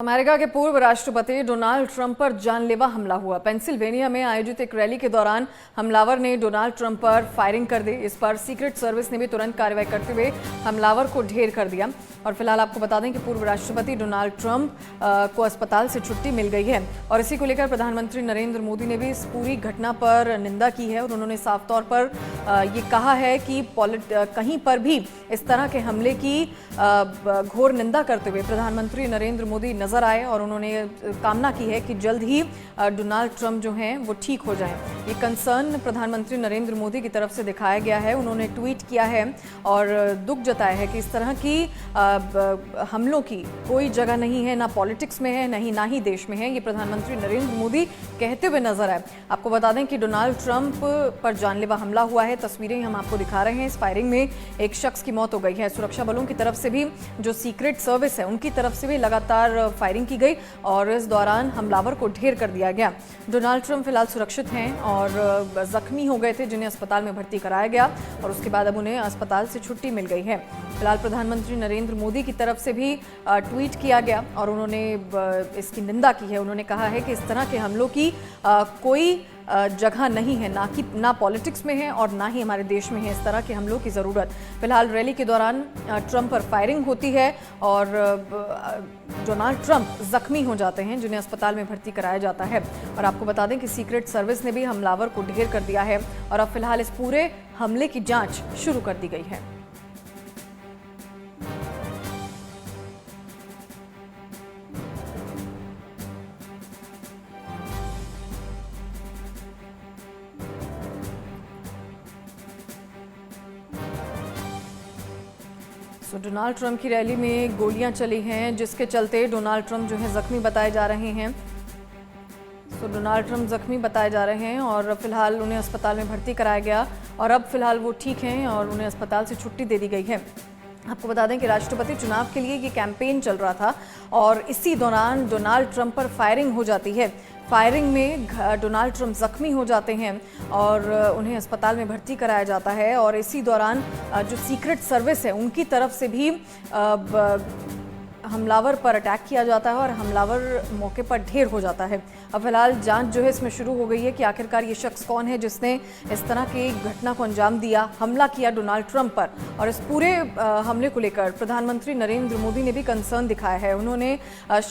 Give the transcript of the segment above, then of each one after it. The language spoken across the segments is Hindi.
अमेरिका के पूर्व राष्ट्रपति डोनाल्ड ट्रंप पर जानलेवा हमला हुआ। पेंसिल्वेनिया में आयोजित एक रैली के दौरान हमलावर ने डोनाल्ड ट्रंप पर फायरिंग कर दी। इस पर सीक्रेट सर्विस ने भी तुरंत कार्रवाई करते हुए हमलावर को ढेर कर दिया। और फिलहाल आपको बता दें कि पूर्व राष्ट्रपति डोनाल्ड ट्रंप को अस्पताल से छुट्टी मिल गई है और इसी को लेकर प्रधानमंत्री नरेंद्र मोदी ने भी इस पूरी घटना पर निंदा की है और उन्होंने साफ तौर पर ये कहा है कि कहीं पर भी इस तरह के हमले की घोर निंदा करते हुए प्रधानमंत्री नरेंद्र मोदी नजर आए और उन्होंने कामना की है कि जल्द ही डोनाल्ड ट्रंप जो हैं वो ठीक हो जाएं। ये कंसर्न प्रधानमंत्री नरेंद्र मोदी की तरफ से दिखाया गया है। उन्होंने ट्वीट किया है और दुख जताया है कि इस तरह की हमलों की कोई जगह नहीं है, ना पॉलिटिक्स में है, ना ही देश में है। ये प्रधानमंत्री नरेंद्र मोदी कहते हुए नजर आए। आपको बता दें कि डोनाल्ड ट्रंप पर जानलेवा हमला हुआ है। तस्वीरें हम आपको दिखा रहे हैं। इस फायरिंग में एक शख्स की मौत हो गई है। सुरक्षा बलों की तरफ से भी, जो सीक्रेट सर्विस है उनकी तरफ से भी लगातार फायरिंग की गई और इस दौरान हमलावर को ढेर कर दिया गया। डोनाल्ड ट्रंप फिलहाल सुरक्षित हैं और जख्मी हो गए थे जिन्हें अस्पताल में भर्ती कराया गया और उसके बाद अब उन्हें अस्पताल से छुट्टी मिल गई है। फिलहाल प्रधानमंत्री नरेंद्र मोदी की तरफ से भी ट्वीट किया गया और उन्होंने इसकी निंदा की है। उन्होंने कहा है कि इस तरह के हमलों की कोई जगह नहीं है, ना पॉलिटिक्स में है और ना ही हमारे देश में है इस तरह के हमलों की ज़रूरत। फिलहाल रैली के दौरान ट्रंप पर फायरिंग होती है और डोनाल्ड ट्रंप जख्मी हो जाते हैं जिन्हें अस्पताल में भर्ती कराया जाता है। और आपको बता दें कि सीक्रेट सर्विस ने भी हमलावर को ढेर कर दिया है और अब फिलहाल इस पूरे हमले की जांच शुरू कर दी गई है। डोनाल्ड ट्रंप की रैली में गोलियां चली हैं जिसके चलते डोनाल्ड ट्रंप जो है जख्मी बताए जा रहे हैं। डोनाल्ड ट्रंप जख्मी बताए जा रहे हैं और फिलहाल उन्हें अस्पताल में भर्ती कराया गया और अब फिलहाल वो ठीक हैं और उन्हें अस्पताल से छुट्टी दे दी गई है। आपको बता दें कि राष्ट्रपति चुनाव के लिए ये कैंपेन चल रहा था और इसी दौरान डोनाल्ड ट्रंप पर फायरिंग हो जाती है। फायरिंग में डोनाल्ड ट्रंप जख्मी हो जाते हैं और उन्हें अस्पताल में भर्ती कराया जाता है और इसी दौरान जो सीक्रेट सर्विस है उनकी तरफ से भी हमलावर पर अटैक किया जाता है और हमलावर मौके पर ढेर हो जाता है। अब फिलहाल जांच जो है इसमें शुरू हो गई है कि आखिरकार ये शख्स कौन है जिसने इस तरह की घटना को अंजाम दिया, हमला किया डोनाल्ड ट्रंप पर। और इस पूरे हमले को लेकर प्रधानमंत्री नरेंद्र मोदी ने भी कंसर्न दिखाया है। उन्होंने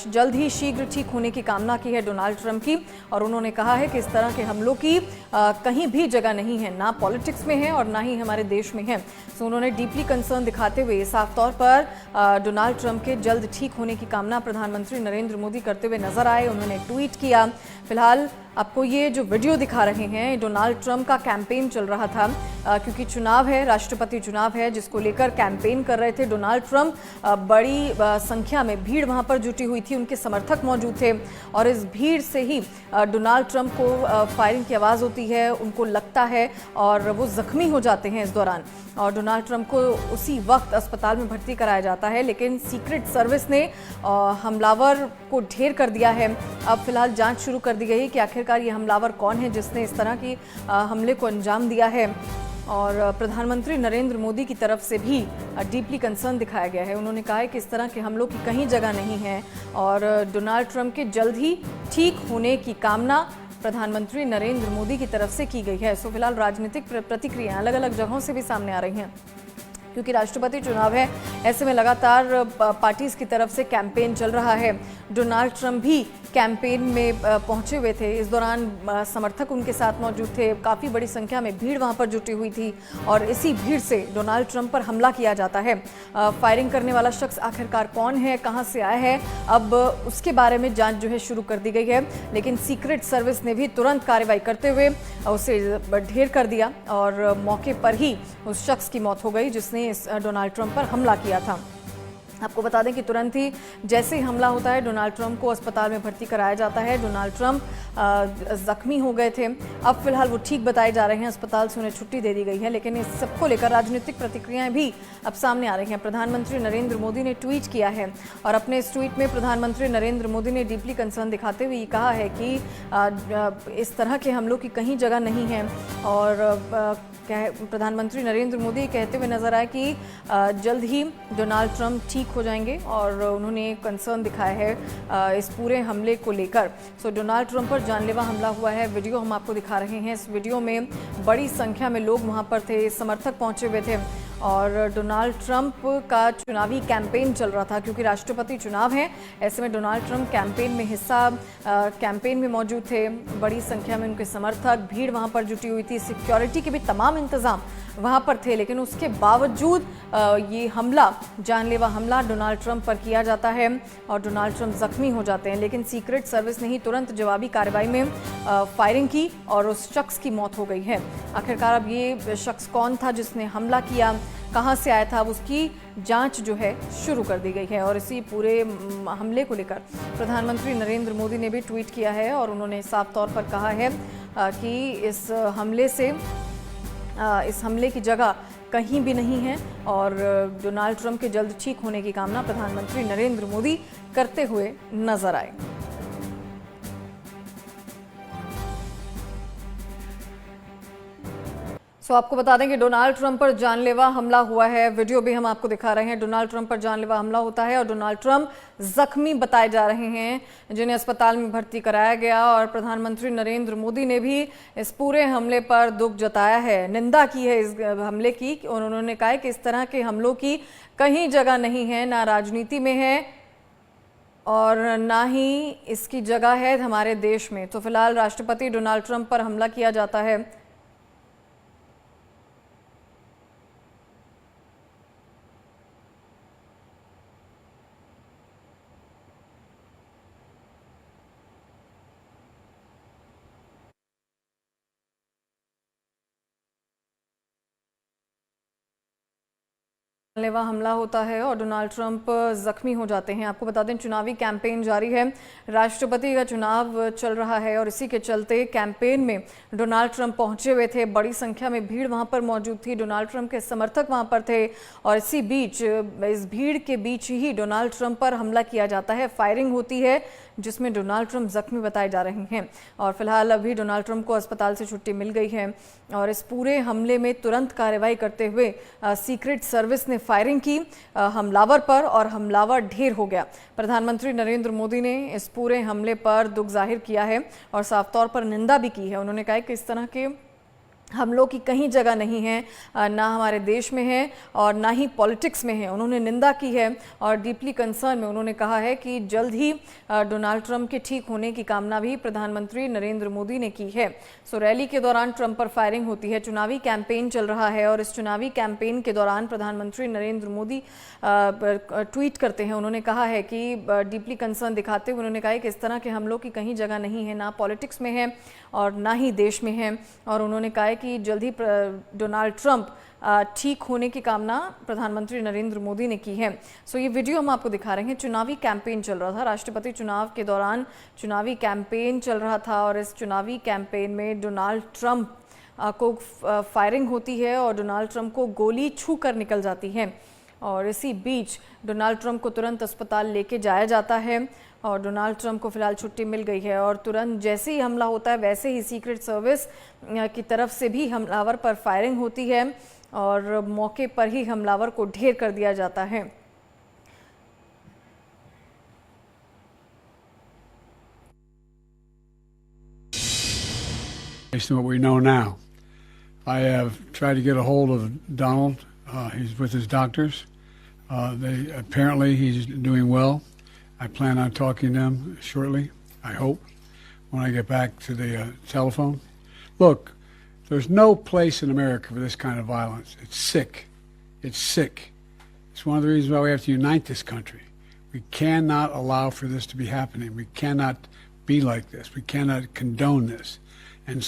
जल्द ही शीघ्र ठीक होने की कामना की है डोनाल्ड ट्रंप की और उन्होंने कहा है कि इस तरह के हमलों की कहीं भी जगह नहीं है, ना पॉलिटिक्स में है और ना ही हमारे देश में है। सो उन्होंने डीपली कंसर्न दिखाते हुए साफ तौर पर डोनाल्ड ट्रंप के जल्द ठीक होने की कामना प्रधानमंत्री नरेंद्र मोदी करते हुए नजर आए। उन्होंने ट्वीट किया। फिलहाल आपको ये जो वीडियो दिखा रहे हैं, डोनाल्ड ट्रंप का कैंपेन चल रहा था क्योंकि चुनाव है, राष्ट्रपति चुनाव है जिसको लेकर कैंपेन कर रहे थे डोनाल्ड ट्रंप। बड़ी संख्या में भीड़ वहां पर जुटी हुई थी, उनके समर्थक मौजूद थे और इस भीड़ से ही डोनाल्ड ट्रंप को फायरिंग की आवाज़ होती है, उनको लगता है और वो जख्मी हो जाते हैं इस दौरान। और डोनाल्ड ट्रंप को उसी वक्त अस्पताल में भर्ती कराया जाता है लेकिन सीक्रेट सर्विस ने हमलावर को ढेर कर दिया है। अब फिलहाल जांच शुरू कर दी गई है कि आखिरकार ये हमलावर कौन है जिसने इस तरह की हमले को अंजाम दिया है। और प्रधानमंत्री नरेंद्र मोदी की तरफ से भी डीपली कंसर्न दिखाया गया है। उन्होंने कहा है कि इस तरह के हमलों की कहीं जगह नहीं है और डोनाल्ड ट्रंप के जल्द ही ठीक होने की कामना प्रधानमंत्री नरेंद्र मोदी की तरफ से की गई है। सो फिलहाल राजनीतिक प्रतिक्रियाएं अलग अलग जगहों से भी सामने आ रही हैं क्योंकि राष्ट्रपति चुनाव है। ऐसे में लगातार पार्टीज की तरफ से कैंपेन चल रहा है। डोनाल्ड ट्रंप भी कैंपेन में पहुंचे हुए थे। इस दौरान समर्थक उनके साथ मौजूद थे, काफ़ी बड़ी संख्या में भीड़ वहां पर जुटी हुई थी और इसी भीड़ से डोनाल्ड ट्रंप पर हमला किया जाता है। फायरिंग करने वाला शख्स आखिरकार कौन है, कहां से आया है, अब उसके बारे में जांच जो है शुरू कर दी गई है लेकिन सीक्रेट सर्विस ने भी तुरंत कार्रवाई करते हुए उसे ढेर कर दिया और मौके पर ही उस शख्स की मौत हो गई जिसने इस डोनाल्ड ट्रंप पर हमला किया था। आपको बता दें कि तुरंत ही जैसे ही हमला होता है डोनाल्ड ट्रंप को अस्पताल में भर्ती कराया जाता है। डोनाल्ड ट्रंप जख्मी हो गए थे, अब फिलहाल वो ठीक बताए जा रहे हैं, अस्पताल से उन्हें छुट्टी दे दी गई है लेकिन इस सबको लेकर राजनीतिक प्रतिक्रियाएं भी अब सामने आ रही हैं। प्रधानमंत्री नरेंद्र मोदी ने ट्वीट किया है और अपने इस ट्वीट में प्रधानमंत्री नरेंद्र मोदी ने डीपली कंसर्न दिखाते हुए कहा है कि इस तरह के हमलों की कहीं जगह नहीं है और प्रधानमंत्री नरेंद्र मोदी कहते हुए नजर आए कि जल्द ही डोनाल्ड ट्रंप ठीक ठीक हो जाएंगे और उन्होंने कंसर्न दिखाया है इस पूरे हमले को लेकर। सो डोनाल्ड ट्रंप पर जानलेवा हमला हुआ है, वीडियो हम आपको दिखा रहे हैं। इस वीडियो में बड़ी संख्या में लोग वहां पर थे, समर्थक पहुंचे हुए थे और डोनाल्ड ट्रंप का चुनावी कैंपेन चल रहा था क्योंकि राष्ट्रपति चुनाव है। ऐसे में डोनाल्ड ट्रंप कैंपेन में मौजूद थे। बड़ी संख्या में उनके समर्थक, भीड़ वहां पर जुटी हुई थी। सिक्योरिटी के भी तमाम इंतजाम वहां पर थे, लेकिन उसके बावजूद ये हमला, जानलेवा हमला डोनाल्ड ट्रंप पर किया जाता है और डोनाल्ड ट्रंप जख्मी हो जाते हैं। लेकिन सीक्रेट सर्विस ने ही तुरंत जवाबी कार्रवाई में फायरिंग की और उस शख्स की मौत हो गई है। आखिरकार अब ये शख्स कौन था जिसने हमला किया, कहां से आया था, अब उसकी जांच जो है शुरू कर दी गई है। और इसी पूरे हमले को लेकर प्रधानमंत्री नरेंद्र मोदी ने भी ट्वीट किया है और उन्होंने साफ तौर पर कहा है कि इस हमले की जगह कहीं भी नहीं है और डोनाल्ड ट्रंप के जल्द ठीक होने की कामना प्रधानमंत्री नरेंद्र मोदी करते हुए नजर आए। सो आपको बता दें कि डोनाल्ड ट्रंप पर जानलेवा हमला हुआ है, वीडियो भी हम आपको दिखा रहे हैं। डोनाल्ड ट्रंप पर जानलेवा हमला होता है और डोनाल्ड ट्रंप जख्मी बताए जा रहे हैं, जिन्हें अस्पताल में भर्ती कराया गया। और प्रधानमंत्री नरेंद्र मोदी ने भी इस पूरे हमले पर दुख जताया है, निंदा की है इस हमले की और उन्होंने कहा है कि इस तरह के हमलों की कहीं जगह नहीं है, ना राजनीति में है और ना ही इसकी जगह है हमारे देश में। तो फिलहाल राष्ट्रपति डोनाल्ड ट्रंप पर हमला किया जाता है। जानलेवा हमला होता है और डोनाल्ड ट्रंप जख्मी हो जाते हैं। आपको बता दें चुनावी कैंपेन जारी है, राष्ट्रपति का चुनाव चल रहा है और इसी के चलते कैंपेन में डोनाल्ड ट्रंप पहुंचे हुए थे। बड़ी संख्या में भीड़ वहां पर मौजूद थी, डोनाल्ड ट्रंप के समर्थक वहां पर थे और इस भीड़ के बीच ही डोनाल्ड ट्रंप पर हमला किया जाता है, फायरिंग होती है जिसमें डोनाल्ड ट्रंप जख्मी बताए जा रहे हैं। और फिलहाल अभी डोनाल्ड ट्रंप को अस्पताल से छुट्टी मिल गई है और इस पूरे हमले में तुरंत कार्रवाई करते हुए सीक्रेट सर्विस ने फायरिंग की हमलावर पर और हमलावर ढेर हो गया। प्रधानमंत्री नरेंद्र मोदी ने इस पूरे हमले पर दुख जाहिर किया है और साफ तौर पर निंदा भी की है। उन्होंने कहा कि इस तरह के हमलों की कहीं जगह नहीं है, ना हमारे देश में है और ना ही पॉलिटिक्स में है। उन्होंने निंदा की है और डीपली कंसर्न में उन्होंने कहा है कि जल्द ही डोनाल्ड ट्रंप के ठीक होने की कामना भी प्रधानमंत्री नरेंद्र मोदी ने की है। सो रैली के दौरान ट्रंप पर फायरिंग होती है, चुनावी कैंपेन चल रहा है और इस चुनावी कैंपेन के दौरान प्रधानमंत्री नरेंद्र मोदी ट्वीट करते हैं। उन्होंने कहा है कि डीपली कंसर्न दिखाते हुए उन्होंने कहा है कि इस तरह के हमलों की कहीं जगह नहीं है, ना पॉलिटिक्स में है और ना ही देश में है। और उन्होंने कहा कि जल्द ही डोनाल्ड ट्रंप ठीक होने की कामना प्रधानमंत्री नरेंद्र मोदी ने की है। सो ये वीडियो हम आपको दिखा रहे हैं, चुनावी कैंपेन चल रहा था, राष्ट्रपति चुनाव के दौरान चुनावी कैंपेन चल रहा था और इस चुनावी कैंपेन में डोनाल्ड ट्रंप को फायरिंग होती है और डोनाल्ड ट्रंप को गोली छू कर निकल जाती है और इसी बीच डोनाल्ड ट्रंप को तुरंत अस्पताल लेके जाया जाता है और डोनाल्ड ट्रंप को फिलहाल छुट्टी मिल गई है। और तुरंत जैसे ही हमला होता है वैसे ही सीक्रेट सर्विस की तरफ से भी हमलावर पर फायरिंग होती है और मौके पर ही हमलावर को ढेर कर दिया जाता है। Based on what we know now, I have tried to get a hold of Donald. He's with his doctors. Apparently he's doing well. I plan on talking to them shortly, I hope, when I get back to the telephone. Look, there's no place in America for this kind of violence. It's sick. It's sick. It's one of the reasons why we have to unite this country. We cannot allow for this to be happening. We cannot be like this. We cannot condone this. And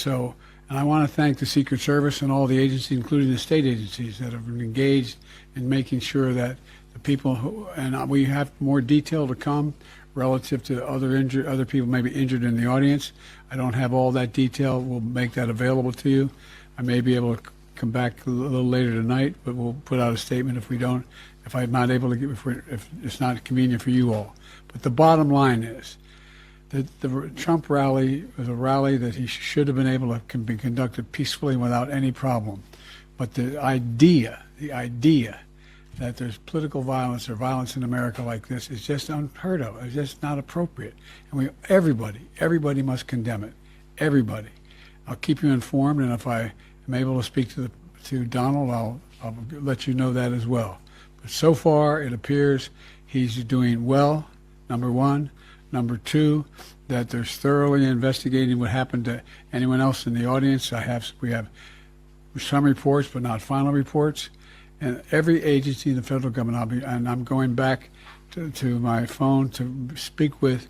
I want to thank the Secret Service and all the agencies, including the state agencies, that have been engaged in making sure that the people and we have more detail to come relative to other people maybe injured in the audience. I don't have all that detail. We'll make that available to you. I may be able to come back a little later tonight, but we'll put out a statement if I'm not able to if it's not convenient for you all. But the bottom line is that the Trump rally was a rally that he should have been able to be conducted peacefully without any problem. But the idea that there's political violence or violence in America like this is just unheard of. It's just not appropriate. And everybody must condemn it. Everybody. I'll keep you informed, and if I am able to speak to Donald, I'll let you know that as well. But so far, it appears he's doing well, number one. Number two, that they're thoroughly investigating what happened to anyone else in the audience. We have some reports, but not final reports. And every agency in the federal government, I'm going back to my phone to speak with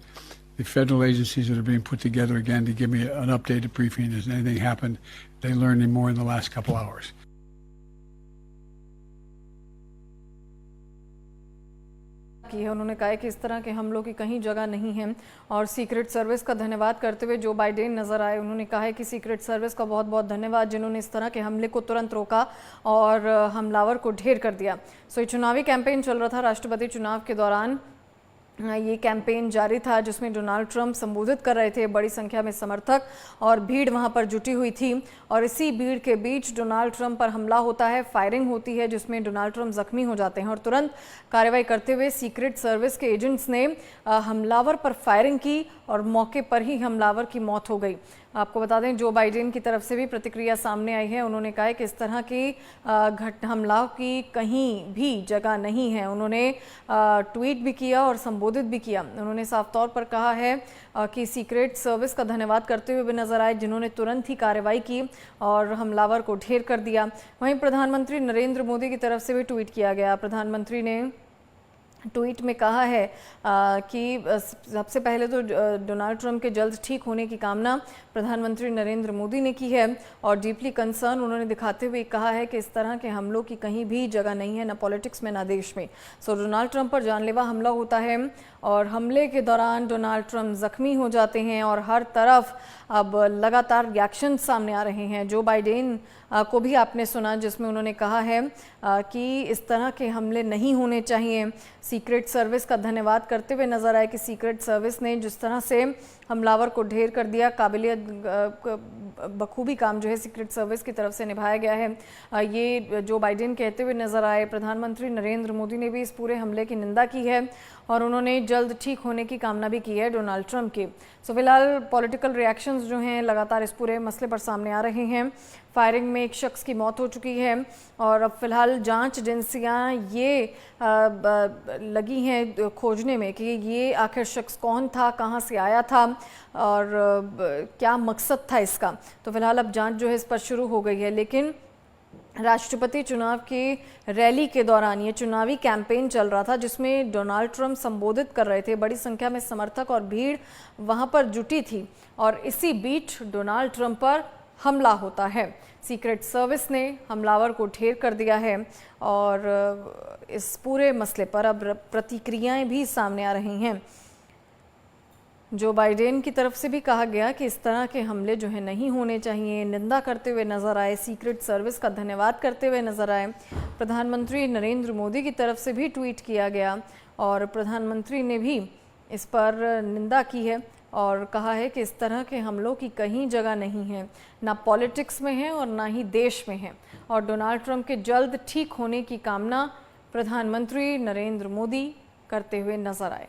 the federal agencies that are being put together again to give me an updated briefing. Has anything happened? They learned any more in the last couple hours. की है। उन्होंने कहा कि इस तरह के हमलों की कहीं जगह नहीं है और सीक्रेट सर्विस का धन्यवाद करते हुए जो बाइडेन नजर आए, उन्होंने कहा है कि सीक्रेट सर्विस का बहुत बहुत धन्यवाद जिन्होंने इस तरह के हमले को तुरंत रोका और हमलावर को ढेर कर दिया। सो ये चुनावी कैंपेन चल रहा था। राष्ट्रपति चुनाव के दौरान ये कैंपेन जारी था जिसमें डोनाल्ड ट्रंप संबोधित कर रहे थे। बड़ी संख्या में समर्थक और भीड़ वहां पर जुटी हुई थी और इसी भीड़ के बीच डोनाल्ड ट्रंप पर हमला होता है, फायरिंग होती है जिसमें डोनाल्ड ट्रंप जख्मी हो जाते हैं और तुरंत कार्रवाई करते हुए सीक्रेट सर्विस के एजेंट्स ने हमलावर पर फायरिंग की और मौके पर ही हमलावर की मौत हो गई। आपको बता दें, जो बाइडेन की तरफ से भी प्रतिक्रिया सामने आई है। उन्होंने कहा कि इस तरह की हमलों की कहीं भी जगह नहीं है। उन्होंने ट्वीट भी किया और संबोधित भी किया। उन्होंने साफ तौर पर कहा है कि सीक्रेट सर्विस का धन्यवाद करते हुए भी नजर आए जिन्होंने तुरंत ही कार्रवाई की और हमलावर को ढेर कर दिया। वहीं प्रधानमंत्री नरेंद्र मोदी की तरफ से भी ट्वीट किया गया। प्रधानमंत्री ने ट्वीट में कहा है कि सबसे पहले तो डोनाल्ड ट्रंप के जल्द ठीक होने की कामना प्रधानमंत्री नरेंद्र मोदी ने की है और डीपली कंसर्न उन्होंने दिखाते हुए कहा है कि इस तरह के हमलों की कहीं भी जगह नहीं है, ना पॉलिटिक्स में ना देश में। सो डोनाल्ड ट्रंप पर जानलेवा हमला होता है और हमले के दौरान डोनाल्ड ट्रंप जख्मी हो जाते हैं और हर तरफ अब लगातार रिएक्शन सामने आ रहे हैं। जो बाइडेन को भी आपने सुना जिसमें उन्होंने कहा है कि इस तरह के हमले नहीं होने चाहिए। सीक्रेट सर्विस का धन्यवाद करते हुए नजर आए कि सीक्रेट सर्विस ने जिस तरह से हमलावर को ढेर कर दिया, काबिलियत बखूबी काम जो है सीक्रेट सर्विस की तरफ से निभाया गया है। ये जो बाइडेन कहते हुए नजर आए। प्रधानमंत्री नरेंद्र मोदी ने भी इस पूरे हमले की निंदा की है और उन्होंने जल्द ठीक होने की कामना भी की है डोनाल्ड ट्रंप की। सो फिलहाल पॉलिटिकल रिएक्शंस जो हैं लगातार इस पूरे मसले पर सामने आ रहे हैं। फायरिंग में एक शख्स की मौत हो चुकी है और अब फिलहाल जांच एजेंसियां ये लगी हैं खोजने में कि ये आखिर शख्स कौन था, कहां से आया था और क्या मकसद था इसका। तो फिलहाल अब जांच जो है इस पर शुरू हो गई है। लेकिन राष्ट्रपति चुनाव की रैली के दौरान ये चुनावी कैंपेन चल रहा था जिसमें डोनाल्ड ट्रंप संबोधित कर रहे थे। बड़ी संख्या में समर्थक और भीड़ वहां पर जुटी थी और इसी बीच डोनाल्ड ट्रंप पर हमला होता है। सीक्रेट सर्विस ने हमलावर को ढेर कर दिया है और इस पूरे मसले पर अब प्रतिक्रियाएं भी सामने आ रही हैं। जो बाइडेन की तरफ से भी कहा गया कि इस तरह के हमले जो है नहीं होने चाहिए, निंदा करते हुए नजर आए, सीक्रेट सर्विस का धन्यवाद करते हुए नजर आए। प्रधानमंत्री नरेंद्र मोदी की तरफ से भी ट्वीट किया गया और प्रधानमंत्री ने भी इस पर निंदा की है और कहा है कि इस तरह के हमलों की कहीं जगह नहीं है, ना पॉलिटिक्स में है और ना ही देश में है और डोनाल्ड ट्रंप के जल्द ठीक होने की कामना प्रधानमंत्री नरेंद्र मोदी करते हुए नजर आए।